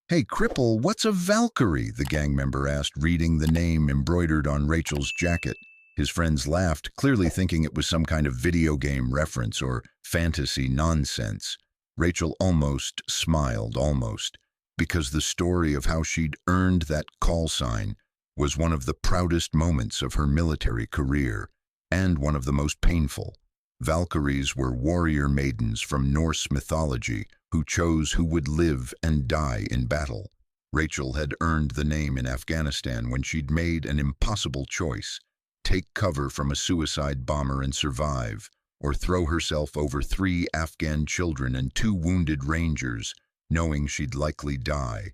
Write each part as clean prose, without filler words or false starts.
Hey, cripple, what's a Valkyrie? The gang member asked, reading the name embroidered on Rachel's jacket. His friends laughed, clearly thinking it was some kind of video game reference or fantasy nonsense. Rachel almost smiled, because the story of how she'd earned that call sign was one of the proudest moments of her military career, and one of the most painful. Valkyries were warrior maidens from Norse mythology who chose who would live and die in battle. Rachel had earned the name in Afghanistan when she'd made an impossible choice: take cover from a suicide bomber and survive, or throw herself over 3 Afghan children and 2 wounded rangers, knowing she'd likely die.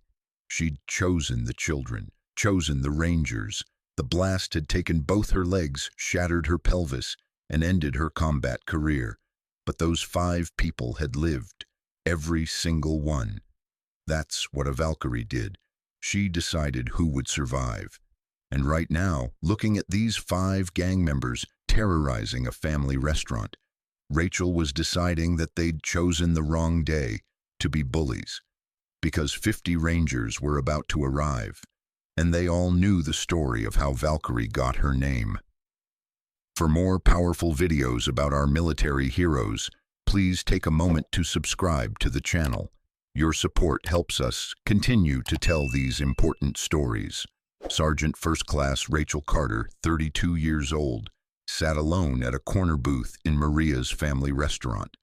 She'd chosen the children, chosen the rangers. The blast had taken both her legs, shattered her pelvis, and ended her combat career. But those 5 people had lived. Every single one. That's what a Valkyrie did. She decided who would survive. And right now, looking at these 5 gang members terrorizing a family restaurant, Rachel was deciding that they'd chosen the wrong day to be bullies. Because 50 rangers were about to arrive, and they all knew the story of how Valkyrie got her name. For more powerful videos about our military heroes, please take a moment to subscribe to the channel. Your support helps us continue to tell these important stories. Sergeant First Class Rachel Carter, 32 years old, sat alone at a corner booth in Maria's family restaurant,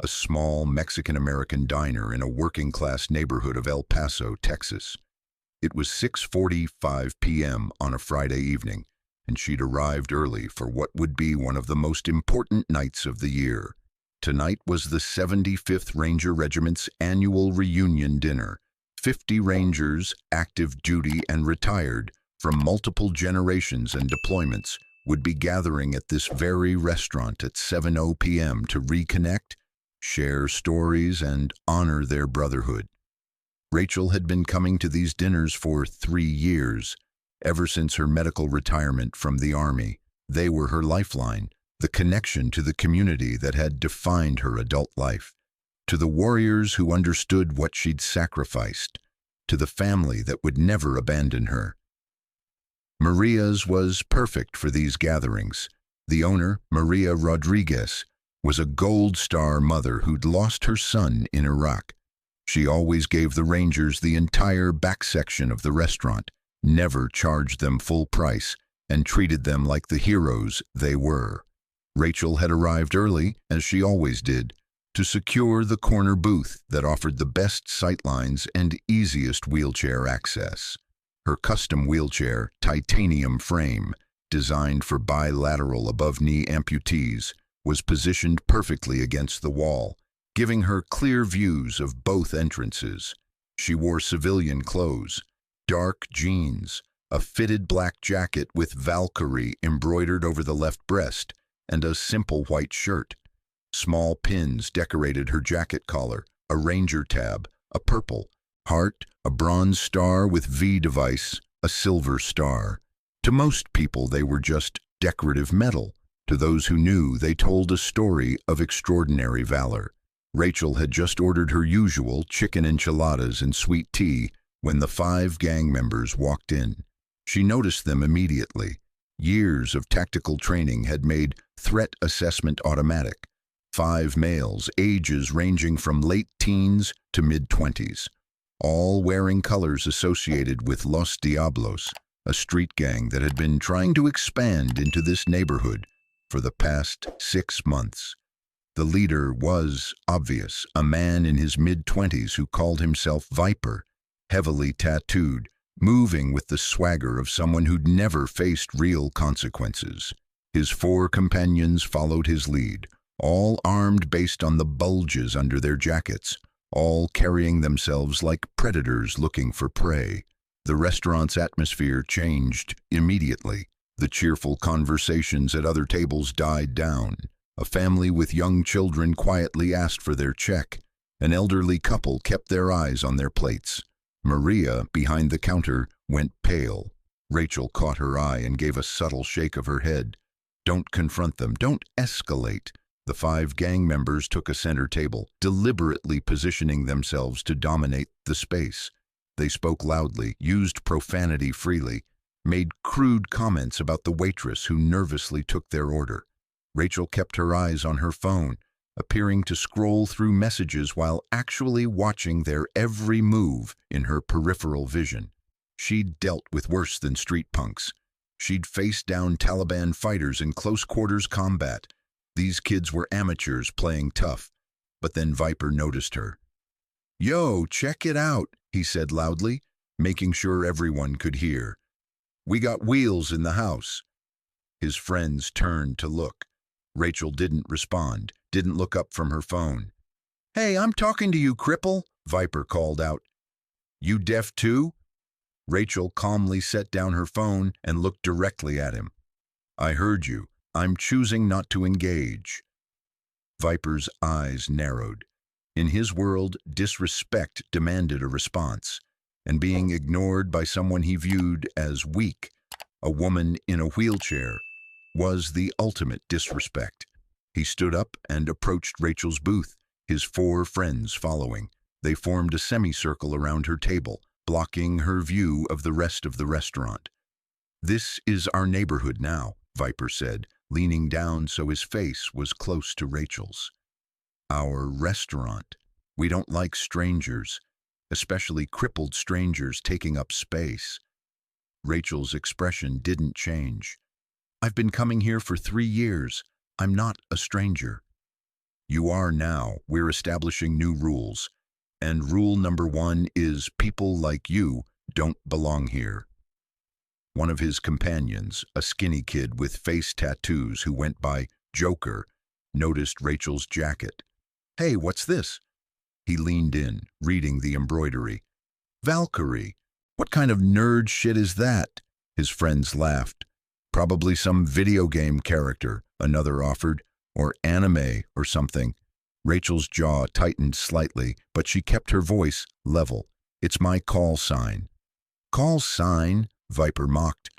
a small Mexican-American diner in a working-class neighborhood of El Paso, Texas. It was 6:45 p.m. on a Friday evening, and she'd arrived early for what would be one of the most important nights of the year. Tonight was the 75th Ranger Regiment's annual reunion dinner. 50 Rangers, active duty and retired, from multiple generations and deployments, would be gathering at this very restaurant at 7:00 p.m. to reconnect, share stories, and honor their brotherhood. Rachel had been coming to these dinners for 3 years, ever since her medical retirement from the Army. They were her lifeline, the connection to the community that had defined her adult life, to the warriors who understood what she'd sacrificed, to the family that would never abandon her. Maria's was perfect for these gatherings. The owner, Maria Rodriguez, was a Gold Star mother who'd lost her son in Iraq. She always gave the Rangers the entire back section of the restaurant, never charged them full price, and treated them like the heroes they were. Rachel had arrived early, as she always did, to secure the corner booth that offered the best sightlines and easiest wheelchair access. Her custom wheelchair, titanium frame, designed for bilateral above-knee amputees, was positioned perfectly against the wall, giving her clear views of both entrances. She wore civilian clothes, dark jeans, a fitted black jacket with Valkyrie embroidered over the left breast, and a simple white shirt. Small pins decorated her jacket collar, a ranger tab, a purple heart, a bronze star with V device, a silver star. To most people, they were just decorative metal. To those who knew, they told a story of extraordinary valor. Rachel had just ordered her usual chicken enchiladas and sweet tea when the 5 gang members walked in. She noticed them immediately. Years of tactical training had made threat assessment automatic. 5 males, ages ranging from late teens to mid-20s, all wearing colors associated with Los Diablos, a street gang that had been trying to expand into this neighborhood for the past 6 months. The leader was obvious, a man in his mid-20s who called himself Viper, heavily tattooed, moving with the swagger of someone who'd never faced real consequences. His 4 companions followed his lead, all armed based on the bulges under their jackets, all carrying themselves like predators looking for prey. The restaurant's atmosphere changed immediately. The cheerful conversations at other tables died down. A family with young children quietly asked for their check. An elderly couple kept their eyes on their plates. Maria, behind the counter, went pale. Rachel caught her eye and gave a subtle shake of her head. Don't confront them. Don't escalate. The 5 gang members took a center table, deliberately positioning themselves to dominate the space. They spoke loudly, used profanity freely, made crude comments about the waitress who nervously took their order. Rachel kept her eyes on her phone, appearing to scroll through messages while actually watching their every move in her peripheral vision. She'd dealt with worse than street punks. She'd faced down Taliban fighters in close-quarters combat. These kids were amateurs playing tough. But then Viper noticed her. "Yo, check it out," he said loudly, making sure everyone could hear. "We got wheels in the house." His friends turned to look. Rachel didn't respond, didn't look up from her phone. "Hey, I'm talking to you, cripple," Viper called out. "You deaf too?" Rachel calmly set down her phone and looked directly at him. "I heard you. I'm choosing not to engage." Viper's eyes narrowed. In his world, disrespect demanded a response, and being ignored by someone he viewed as weak, a woman in a wheelchair, was the ultimate disrespect. He stood up and approached Rachel's booth, his 4 friends following. They formed a semicircle around her table, blocking her view of the rest of the restaurant. "This is our neighborhood now," Viper said, leaning down so his face was close to Rachel's. "Our restaurant. We don't like strangers, especially crippled strangers taking up space." Rachel's expression didn't change. "I've been coming here for 3 years. I'm not a stranger." "You are now. We're establishing new rules. And rule number 1 is people like you don't belong here." One of his companions, a skinny kid with face tattoos who went by Joker, noticed Rachel's jacket. "Hey, what's this?" He leaned in, reading the embroidery. "Valkyrie. What kind of nerd shit is that?" His friends laughed. "Probably some video game character," another offered, "or anime or something." Rachel's jaw tightened slightly, but she kept her voice level. "It's my call sign." "Call sign?" Viper mocked.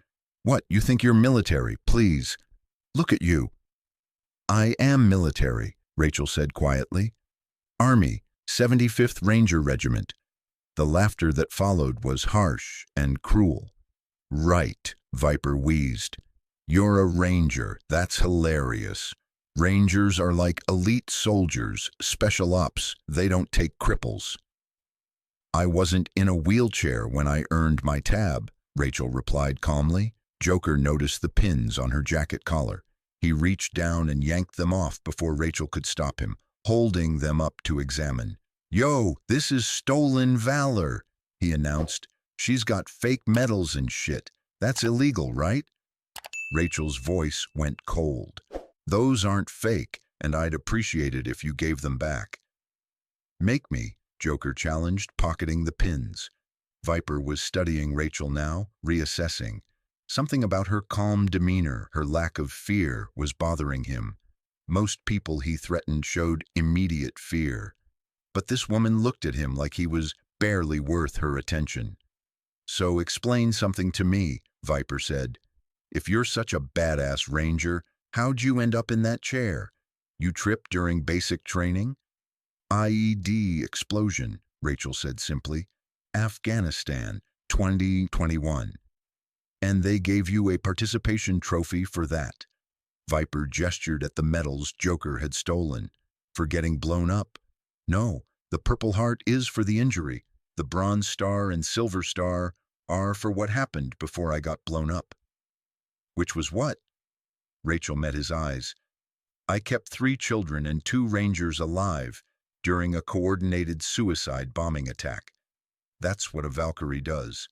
"What, you think you're military? Please. Look at you." "I am military," Rachel said quietly. "Army, 75th Ranger Regiment." The laughter that followed was harsh and cruel. "Right," Viper wheezed. "You're a ranger. That's hilarious. Rangers are like elite soldiers, special ops. They don't take cripples." "I wasn't in a wheelchair when I earned my tab," Rachel replied calmly. Joker noticed the pins on her jacket collar. He reached down and yanked them off before Rachel could stop him, holding them up to examine. "Yo, this is stolen valor," he announced. "She's got fake medals and shit. That's illegal, right?" Rachel's voice went cold. "Those aren't fake, and I'd appreciate it if you gave them back." "Make me," Joker challenged, pocketing the pins. Viper was studying Rachel now, reassessing. Something about her calm demeanor, her lack of fear, was bothering him. Most people he threatened showed immediate fear. But this woman looked at him like he was barely worth her attention. "So explain something to me," Viper said. "If you're such a badass ranger, how'd you end up in that chair? You tripped during basic training?" "IED explosion," Rachel said simply. "Afghanistan, 2021. And they gave you a participation trophy for that." Viper gestured at the medals Joker had stolen. "For getting blown up?" "No, the Purple Heart is for the injury. The Bronze Star and Silver Star are for what happened before I got blown up." "Which was what?" Rachel met his eyes. "I kept 3 children and 2 rangers alive during a coordinated suicide bombing attack. That's what a Valkyrie does."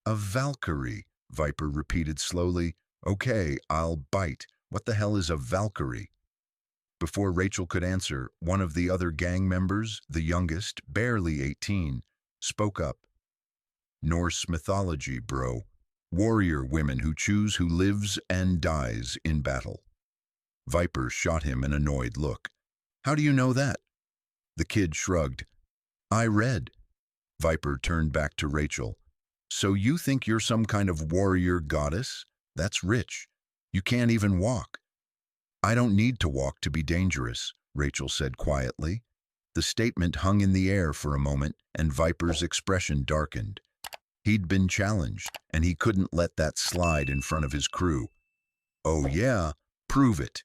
"A Valkyrie," Viper repeated slowly. "Okay, I'll bite. What the hell is a Valkyrie?" Before Rachel could answer, one of the other gang members, the youngest, barely 18, spoke up. "Norse mythology, bro. Warrior women who choose who lives and dies in battle." Viper shot him an annoyed look. "How do you know that?" The kid shrugged. "I read." Viper turned back to Rachel. "So you think you're some kind of warrior goddess? That's rich. You can't even walk." "I don't need to walk to be dangerous," Rachel said quietly. The statement hung in the air for a moment, and Viper's expression darkened. He'd been challenged, and he couldn't let that slide in front of his crew. "Oh yeah, prove it."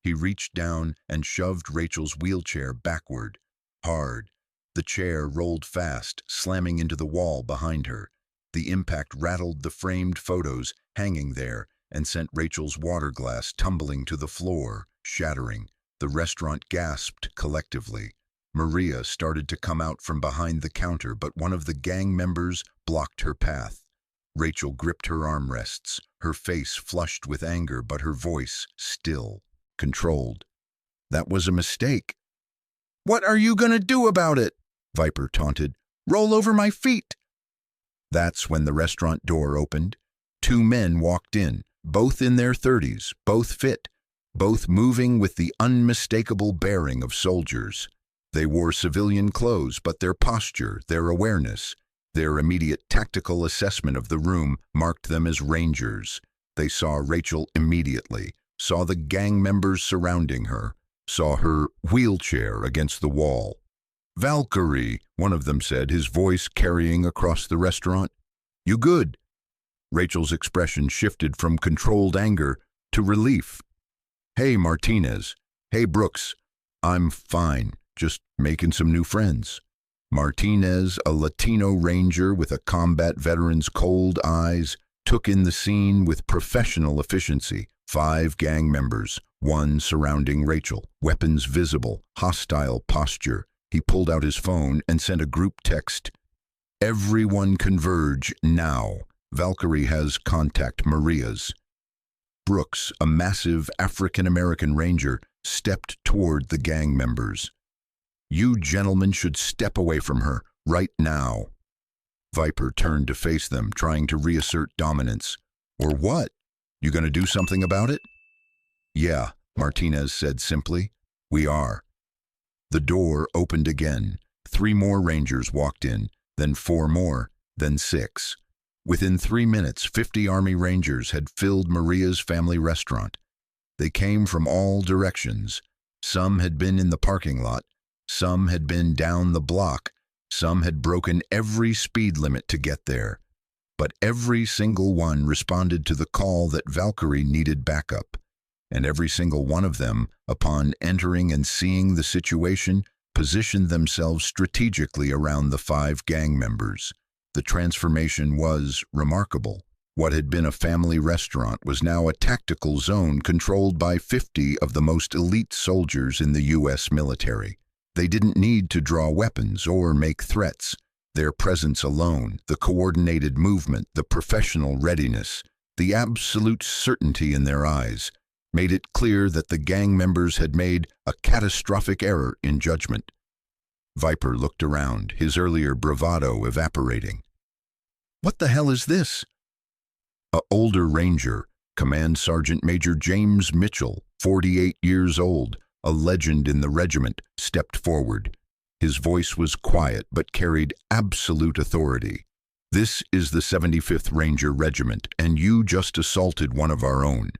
He reached down and shoved Rachel's wheelchair backward, hard. The chair rolled fast, slamming into the wall behind her. The impact rattled the framed photos hanging there and sent Rachel's water glass tumbling to the floor, shattering. The restaurant gasped collectively. Maria started to come out from behind the counter, but one of the gang members blocked her path. Rachel gripped her armrests, her face flushed with anger, but her voice still, controlled. "That was a mistake." "What are you gonna do about it?" Viper taunted. "Roll over my feet." That's when the restaurant door opened. Two men walked in, both in their 30s, both fit, both moving with the unmistakable bearing of soldiers. They wore civilian clothes, but their posture, their awareness, their immediate tactical assessment of the room marked them as rangers. They saw Rachel immediately, saw the gang members surrounding her, saw her wheelchair against the wall. "Valkyrie," one of them said, his voice carrying across the restaurant. "You good?" Rachel's expression shifted from controlled anger to relief. "Hey, Martinez. Hey, Brooks. I'm fine, just making some new friends." Martinez, a Latino ranger with a combat veteran's cold eyes, took in the scene with professional efficiency. 5 gang members, one surrounding Rachel, weapons visible, hostile posture. He pulled out his phone and sent a group text. "Everyone converge now. Valkyrie has contact Maria's." Brooks, a massive African-American ranger, stepped toward the gang members. "You gentlemen should step away from her, right now." Viper turned to face them, trying to reassert dominance. "Or what? You gonna do something about it?" "Yeah," Martinez said simply. "We are." The door opened again. 3 more rangers walked in, then 4 more, then 6. Within 3 minutes, 50 Army Rangers had filled Maria's family restaurant. They came from all directions. Some had been in the parking lot, some had been down the block, some had broken every speed limit to get there. But every single one responded to the call that Valkyrie needed backup. And every single one of them, upon entering and seeing the situation, positioned themselves strategically around the 5 gang members. The transformation was remarkable. What had been a family restaurant was now a tactical zone controlled by 50 of the most elite soldiers in the U.S. military. They didn't need to draw weapons or make threats. Their presence alone, the coordinated movement, the professional readiness, the absolute certainty in their eyes, made it clear that the gang members had made a catastrophic error in judgment. Viper looked around, his earlier bravado evaporating. "What the hell is this?" A older ranger, Command Sergeant Major James Mitchell, 48 years old, a legend in the regiment, stepped forward. His voice was quiet but carried absolute authority. "This is the 75th Ranger Regiment, and you just assaulted one of our own."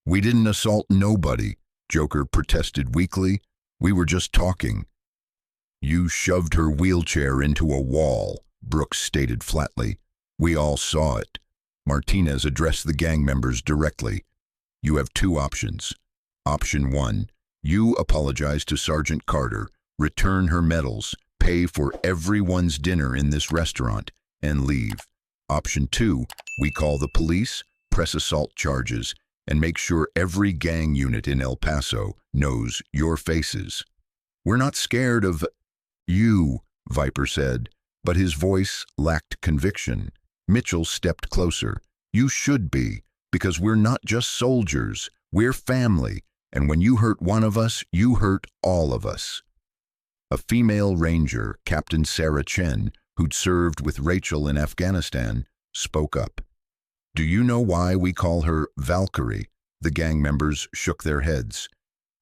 "We didn't assault nobody," Joker protested weakly. "We were just talking." "You shoved her wheelchair into a wall," Brooks stated flatly. "We all saw it." Martinez addressed the gang members directly. "You have 2 options. Option 1, you apologize to Sergeant Carter, return her medals, pay for everyone's dinner in this restaurant, and leave. Option 2, we call the police, press assault charges, and make sure every gang unit in El Paso knows your faces." "We're not scared of you," Viper said, but his voice lacked conviction. Mitchell stepped closer. "You should be, because we're not just soldiers, we're family, and when you hurt one of us, you hurt all of us." A female ranger, Captain Sarah Chen, who'd served with Rachel in Afghanistan, spoke up. "Do you know why we call her Valkyrie?" The gang members shook their heads.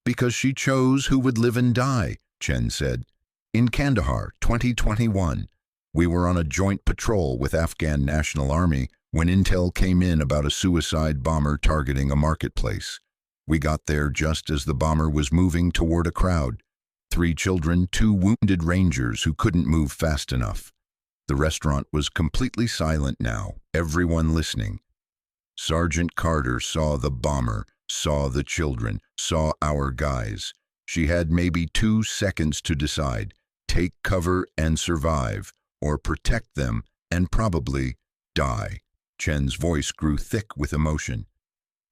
"Because she chose who would live and die," Chen said. "In Kandahar, 2021, we were on a joint patrol with Afghan National Army when intel came in about a suicide bomber targeting a marketplace. We got there just as the bomber was moving toward a crowd. 3 children, 2 wounded rangers who couldn't move fast enough. The restaurant was completely silent now, everyone listening. Sergeant Carter saw the bomber, saw the children, saw our guys. She had maybe 2 seconds to decide, take cover and survive, or protect them and probably die. Chen's voice grew thick with emotion.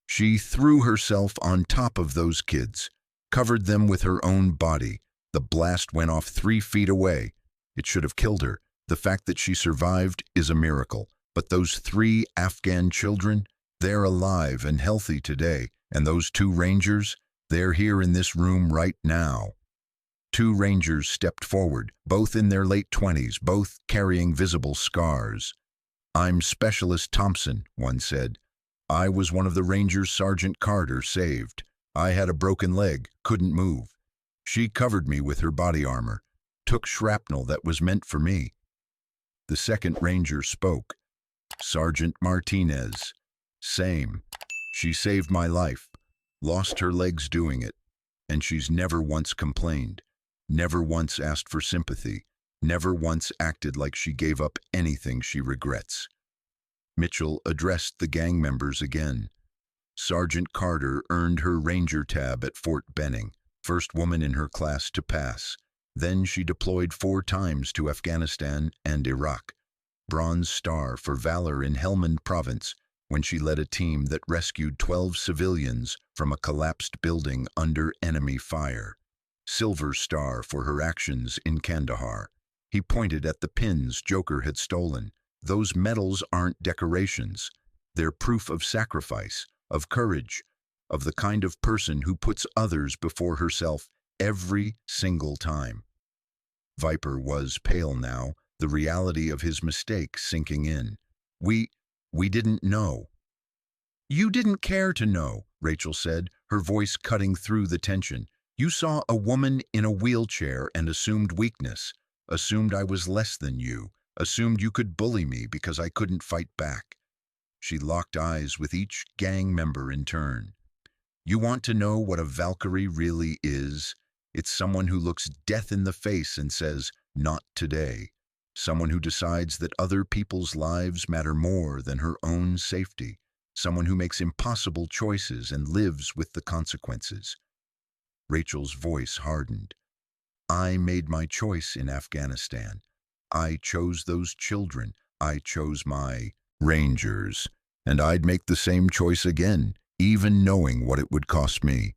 She threw herself on top of those kids, covered them with her own body. The blast went off 3 feet away. It should have killed her. The fact that she survived is a miracle. But those 3 Afghan children, they're alive and healthy today. And those 2 rangers, they're here in this room right now. 2 rangers stepped forward, both in their late 20s, both carrying visible scars. "I'm Specialist Thompson," one said. "I was one of the rangers Sergeant Carter saved. I had a broken leg, couldn't move. She covered me with her body armor, took shrapnel that was meant for me." The second ranger spoke. "Sergeant Martinez. Same. She saved my life, lost her legs doing it, and she's never once complained, never once asked for sympathy, never once acted like she gave up anything she regrets." Mitchell addressed the gang members again. "Sergeant Carter earned her ranger tab at Fort Benning, first woman in her class to pass. Then she deployed 4 times to Afghanistan and Iraq. Bronze Star for valor in Helmand Province when she led a team that rescued 12 civilians from a collapsed building under enemy fire. Silver Star for her actions in Kandahar." He pointed at the pins Joker had stolen. "Those medals aren't decorations. They're proof of sacrifice, of courage, of the kind of person who puts others before herself every single time." Viper was pale now, the reality of his mistake sinking in. We didn't know." "You didn't care to know," Rachel said, her voice cutting through the tension. "You saw a woman in a wheelchair and assumed weakness, assumed I was less than you, assumed you could bully me because I couldn't fight back." She locked eyes with each gang member in turn. "You want to know what a Valkyrie really is? It's someone who looks death in the face and says, 'Not today.' Someone who decides that other people's lives matter more than her own safety. Someone who makes impossible choices and lives with the consequences." Rachel's voice hardened. "I made my choice in Afghanistan. I chose those children. I chose my rangers. And I'd make the same choice again, even knowing what it would cost me."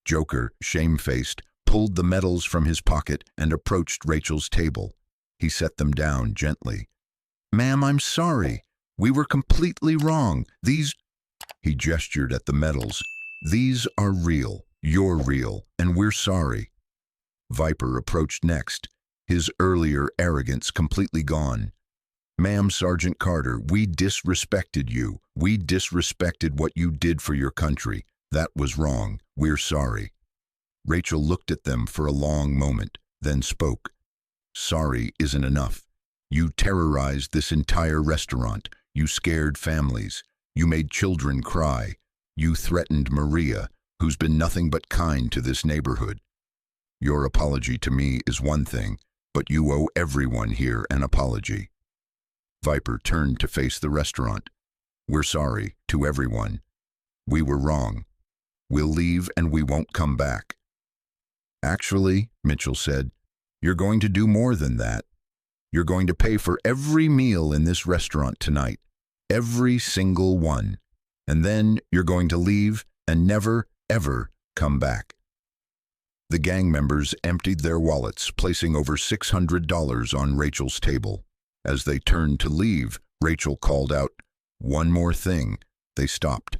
Joker, shamefaced, pulled the medals from his pocket and approached Rachel's table. He set them down gently. "Ma'am, I'm sorry. We were completely wrong. These—" He gestured at the medals. "These are real. You're real. And we're sorry." Viper approached next, his earlier arrogance completely gone. "Ma'am, Sergeant Carter, we disrespected you. We disrespected what you did for your country. That was wrong. We're sorry." Rachel looked at them for a long moment, then spoke. "Sorry isn't enough. You terrorized this entire restaurant. You scared families. You made children cry. You threatened Maria, who's been nothing but kind to this neighborhood. Your apology to me is one thing, but you owe everyone here an apology." Viper turned to face the restaurant. "We're sorry to everyone. We were wrong. We'll leave and we won't come back." "Actually," Mitchell said, "you're going to do more than that. You're going to pay for every meal in this restaurant tonight. Every single one. And then you're going to leave and never, ever come back." The gang members emptied their wallets, placing over $600 on Rachel's table. As they turned to leave, Rachel called out, "One more thing." They stopped.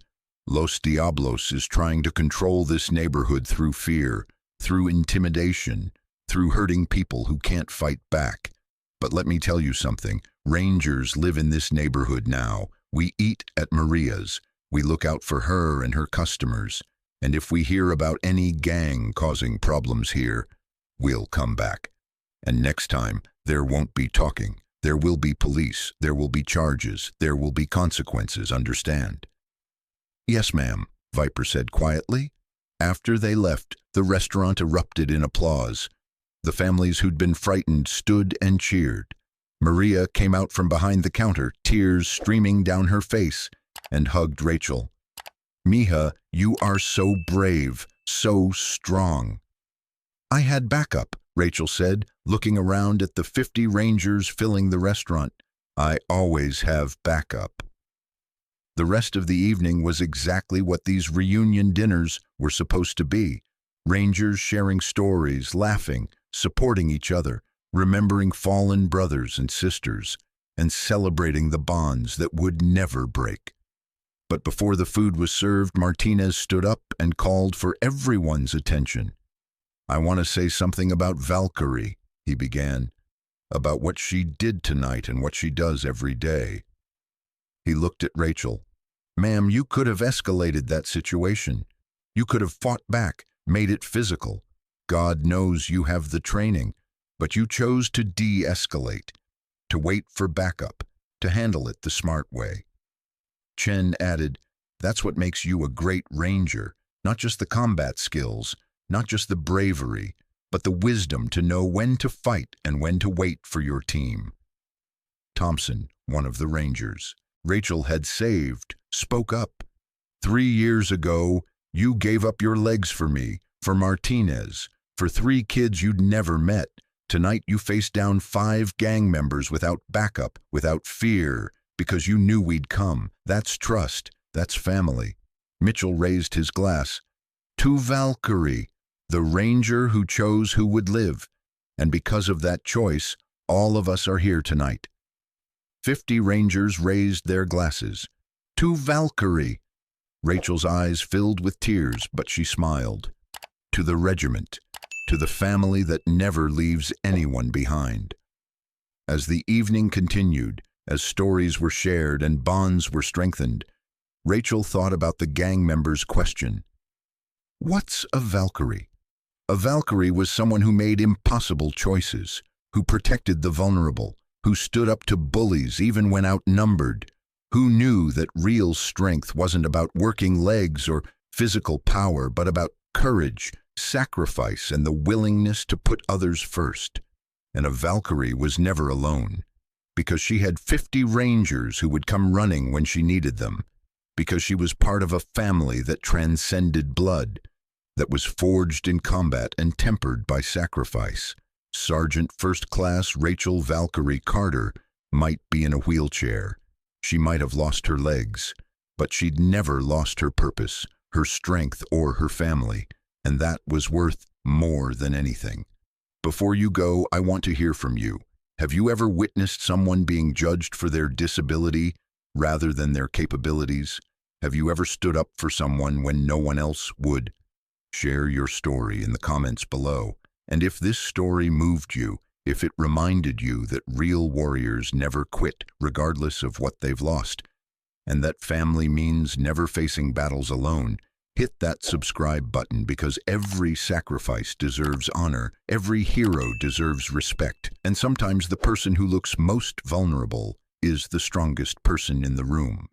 "Los Diablos is trying to control this neighborhood through fear, through intimidation, through hurting people who can't fight back. But let me tell you something. Rangers live in this neighborhood now. We eat at Maria's. We look out for her and her customers. And if we hear about any gang causing problems here, we'll come back. And next time, there won't be talking. There will be police. There will be charges. There will be consequences, understand?" "Yes, ma'am," Viper said quietly. After they left, the restaurant erupted in applause. The families who'd been frightened stood and cheered. Maria came out from behind the counter, tears streaming down her face, and hugged Rachel. "Mija, you are so brave, so strong." "I had backup," Rachel said, looking around at the 50 rangers filling the restaurant. "I always have backup." The rest of the evening was exactly what these reunion dinners were supposed to be. Rangers sharing stories, laughing, supporting each other, remembering fallen brothers and sisters, and celebrating the bonds that would never break. But before the food was served, Martinez stood up and called for everyone's attention. "I want to say something about Valkyrie," he began, "about what she did tonight and what she does every day." He looked at Rachel. "Ma'am, you could have escalated that situation. You could have fought back, made it physical. God knows you have the training, but you chose to de-escalate, to wait for backup, to handle it the smart way." Chen added, "That's what makes you a great ranger, not just the combat skills, not just the bravery, but the wisdom to know when to fight and when to wait for your team." Thompson, one of the rangers Rachel had saved, spoke up. "3 years ago, you gave up your legs for me, for Martinez, for 3 kids you'd never met. Tonight you faced down 5 gang members without backup, without fear, because you knew we'd come. That's trust. That's family." Mitchell raised his glass. "To Valkyrie, the ranger who chose who would live. And because of that choice, all of us are here tonight." 50 rangers raised their glasses. "To Valkyrie." Rachel's eyes filled with tears, but she smiled. "To the regiment, to the family that never leaves anyone behind." As the evening continued, as stories were shared and bonds were strengthened, Rachel thought about the gang member's question. What's a Valkyrie? A Valkyrie was someone who made impossible choices, who protected the vulnerable, who stood up to bullies even when outnumbered, who knew that real strength wasn't about working legs or physical power, but about courage, sacrifice, and the willingness to put others first. And a Valkyrie was never alone, because she had 50 rangers who would come running when she needed them, because she was part of a family that transcended blood, that was forged in combat and tempered by sacrifice. Sergeant First Class Rachel Valkyrie Carter might be in a wheelchair. She might have lost her legs, but she'd never lost her purpose, her strength, or her family, and that was worth more than anything. Before you go, I want to hear from you. Have you ever witnessed someone being judged for their disability rather than their capabilities? Have you ever stood up for someone when no one else would? Share your story in the comments below. And if this story moved you, if it reminded you that real warriors never quit regardless of what they've lost, and that family means never facing battles alone, hit that subscribe button, because every sacrifice deserves honor, every hero deserves respect, and sometimes the person who looks most vulnerable is the strongest person in the room.